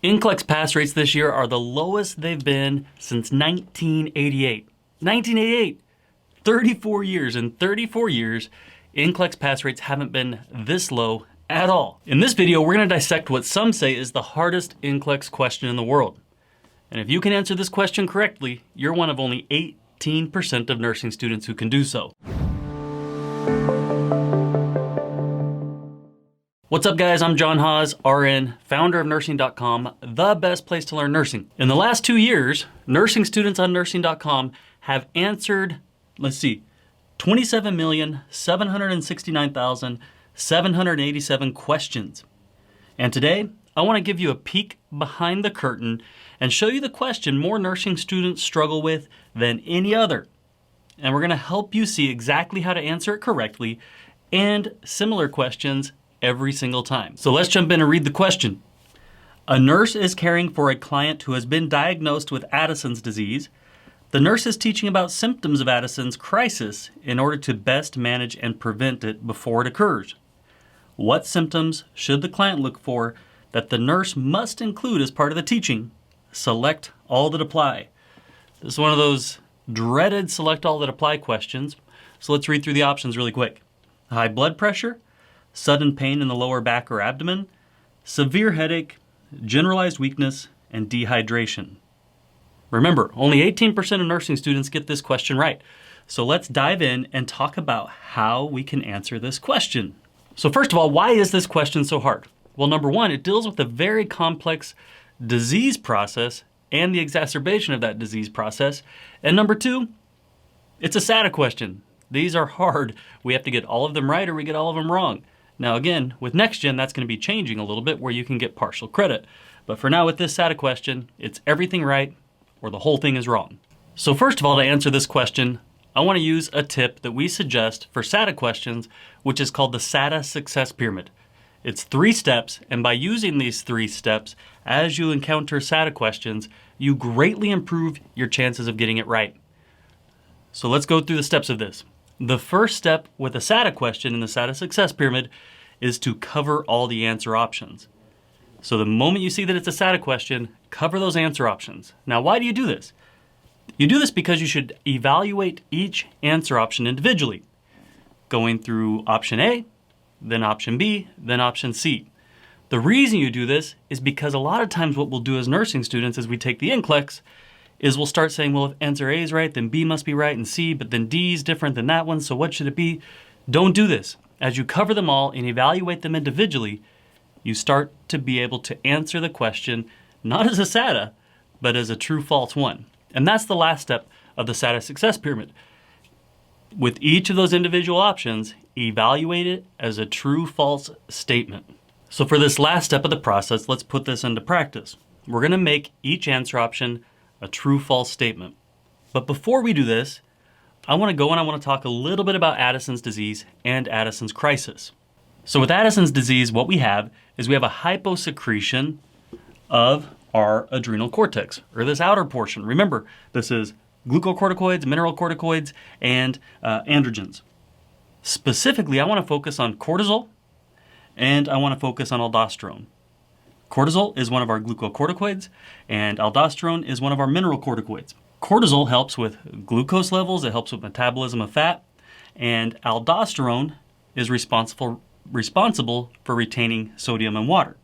NCLEX pass rates this year are the lowest they've been since 1988. 1988! 34 years. In 34 years, NCLEX pass rates haven't been this low at all. In this video, we're going to dissect what some say is the hardest NCLEX question in the world. And if you can answer this question correctly, you're one of only 18% of nursing students who can do so. What's up guys, I'm John Haas, RN, founder of nursing.com, the best place to learn nursing. In the last 2 years, nursing students on nursing.com have answered, 27,769,787 questions. And today, I want to give you a peek behind the curtain and show you the question more nursing students struggle with than any other. And we're going to help you see exactly how to answer it correctly and similar questions every single time. So let's jump in and read the question. A nurse is caring for a client who has been diagnosed with Addison's disease. The nurse is teaching about symptoms of Addison's crisis in order to best manage and prevent it before it occurs. What symptoms should the client look for that the nurse must include as part of the teaching? Select all that apply. This is one of those dreaded select all that apply questions. So let's read through the options really quick. High blood pressure, sudden pain in the lower back or abdomen, severe headache, generalized weakness, and dehydration. Remember, only 18% of nursing students get this question right. So let's dive in and talk about how we can answer this question. So first of all, why is this question so hard? Well, number one, it deals with a very complex disease process and the exacerbation of that disease process. And number two, it's a SATA question. These are hard. We have to get all of them right or we get all of them wrong. Now again, with NextGen, that's going to be changing a little bit where you can get partial credit. But for now, with this SATA question, it's everything right or the whole thing is wrong. So first of all, to answer this question, I want to use a tip that we suggest for SATA questions, which is called the SATA Success Pyramid. It's 3 steps, and by using these 3 steps, as you encounter SATA questions, you greatly improve your chances of getting it right. So let's go through the steps of this. The first step with a SATA question in the SATA Success Pyramid is to cover all the answer options. So the moment you see that it's a SATA question, cover those answer options. Now, why do you do this? You do this because you should evaluate each answer option individually, going through option A, then option B, then option C. The reason you do this is because a lot of times what we'll do as nursing students as we take the NCLEX is we'll start saying, well, if answer A is right, then B must be right and C, but then D is different than that one, so what should it be? Don't do this. As you cover them all and evaluate them individually, you start to be able to answer the question, not as a SATA, but as a true-false one. And that's the last step of the SATA Success Pyramid. With each of those individual options, evaluate it as a true-false statement. So for this last step of the process, let's put this into practice. We're going to make each answer option a true-false statement. But before we do this, I want to talk a little bit about Addison's disease and Addison's crisis. So with Addison's disease, what we have is we have a hyposecretion of our adrenal cortex, or this outer portion. Remember, this is glucocorticoids, mineralocorticoids, and androgens. Specifically, I want to focus on cortisol, and I want to focus on aldosterone. Cortisol is one of our glucocorticoids, and aldosterone is one of our mineralocorticoids. Cortisol helps with glucose levels, it helps with metabolism of fat, and aldosterone is responsible for retaining sodium and water.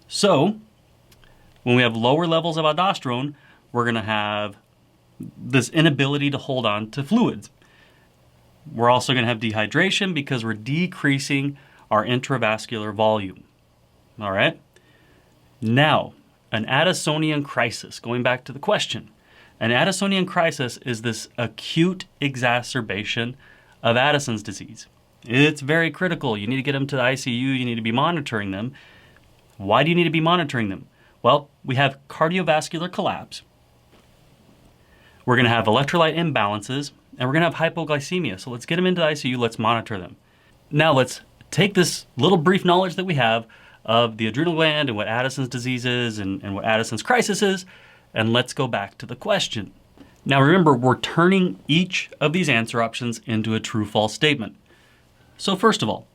So, when we have lower levels of aldosterone, we're going to have this inability to hold on to fluids. We're also going to have dehydration because we're decreasing our intravascular volume. All right? Now, an Addisonian crisis, going back to the question. An Addisonian crisis is this acute exacerbation of Addison's disease. It's very critical. You need to get them to the ICU. You need to be monitoring them. Why do you need to be monitoring them? Well, we have cardiovascular collapse. We're going to have electrolyte imbalances, and we're going to have hypoglycemia. So let's get them into the ICU. Let's monitor them. Now let's take this little brief knowledge that we have of the adrenal gland and what Addison's disease is and what Addison's crisis is, and let's go back to the question. Now remember, we're turning each of these answer options into a true-false statement. So first of all,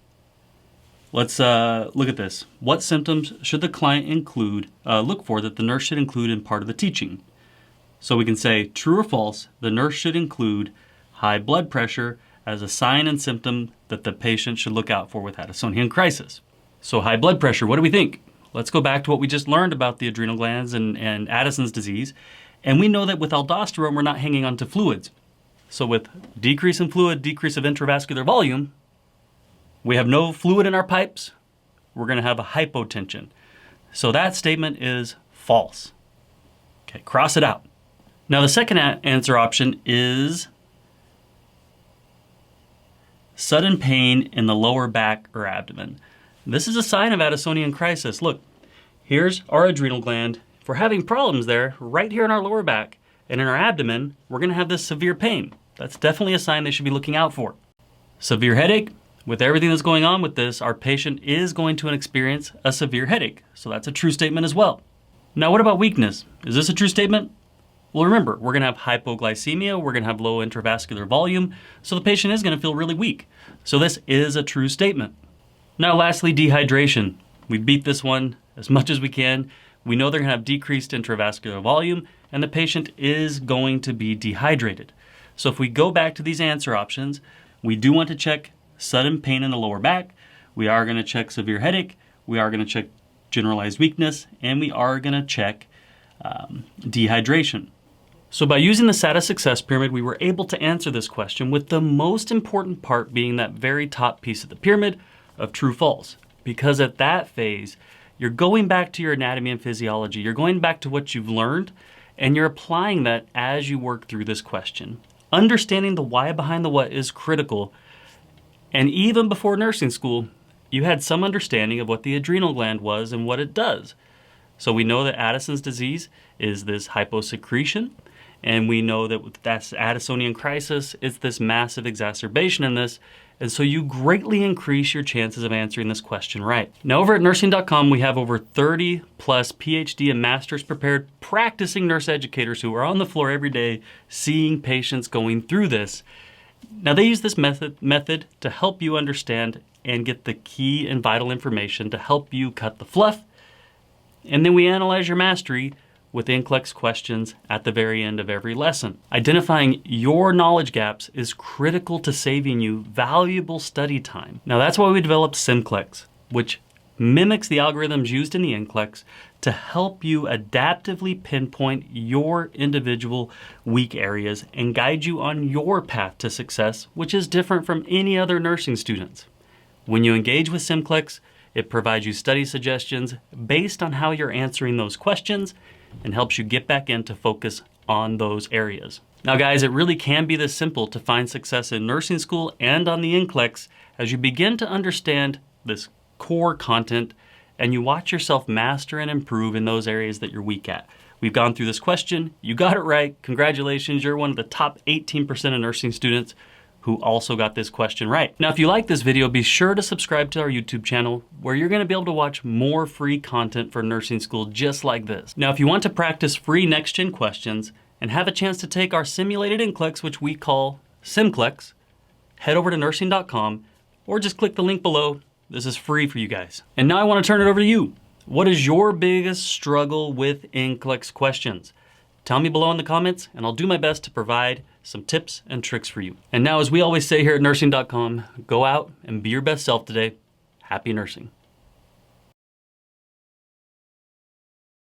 Let's look at this. What symptoms should the client look for that the nurse should include in part of the teaching? So we can say true or false, the nurse should include high blood pressure as a sign and symptom that the patient should look out for with Addisonian crisis. So high blood pressure, what do we think? Let's go back to what we just learned about the adrenal glands and Addison's disease. And we know that with aldosterone, we're not hanging on to fluids. So with decrease in fluid, decrease of intravascular volume, we have no fluid in our pipes, we're going to have a hypotension. So that statement is false. Okay, cross it out. Now the second answer option is sudden pain in the lower back or abdomen. This is a sign of Addisonian crisis. Look, here's our adrenal gland. If we're having problems there, right here in our lower back and in our abdomen, we're going to have this severe pain. That's definitely a sign they should be looking out for. Severe headache. With everything that's going on with this, our patient is going to experience a severe headache. So that's a true statement as well. Now, what about weakness? Is this a true statement? Well, remember, we're going to have hypoglycemia, we're going to have low intravascular volume, so the patient is going to feel really weak. So this is a true statement. Now, lastly, dehydration. We beat this one as much as we can. We know they're going to have decreased intravascular volume, and the patient is going to be dehydrated. So if we go back to these answer options, we do want to check sudden pain in the lower back, we are going to check severe headache, we are going to check generalized weakness, and we are going to check dehydration. So by using the SATA success pyramid, we were able to answer this question with the most important part being that very top piece of the pyramid of true-false. Because at that phase, you're going back to your anatomy and physiology, you're going back to what you've learned, and you're applying that as you work through this question. Understanding the why behind the what is critical. And even before nursing school, you had some understanding of what the adrenal gland was and what it does. So we know that Addison's disease is this hyposecretion, and we know that that's Addisonian crisis, it's this massive exacerbation in this, and so you greatly increase your chances of answering this question right. Now over at nursing.com, we have over 30 plus PhD and master's prepared practicing nurse educators who are on the floor every day seeing patients going through this. Now they use this method to help you understand and get the key and vital information to help you cut the fluff. And then we analyze your mastery with NCLEX questions at the very end of every lesson. Identifying your knowledge gaps is critical to saving you valuable study time. Now that's why we developed NCLEX, which mimics the algorithms used in the NCLEX to help you adaptively pinpoint your individual weak areas and guide you on your path to success, which is different from any other nursing students. When you engage with NCLEX, it provides you study suggestions based on how you're answering those questions and helps you get back in to focus on those areas. Now guys, it really can be this simple to find success in nursing school and on the NCLEX as you begin to understand this core content and you watch yourself master and improve in those areas that you're weak at. We've gone through this question, you got it right, congratulations, you're one of the top 18% of nursing students who also got this question right. Now, if you like this video, be sure to subscribe to our YouTube channel where you're gonna be able to watch more free content for nursing school just like this. Now, if you want to practice free NextGen questions and have a chance to take our simulated NCLEX, which we call NCLEX, head over to nursing.com or just click the link below. This is free for you guys. And now I wanna turn it over to you. What is your biggest struggle with NCLEX questions? Tell me below in the comments and I'll do my best to provide some tips and tricks for you. And now, as we always say here at nursing.com, go out and be your best self today. Happy nursing.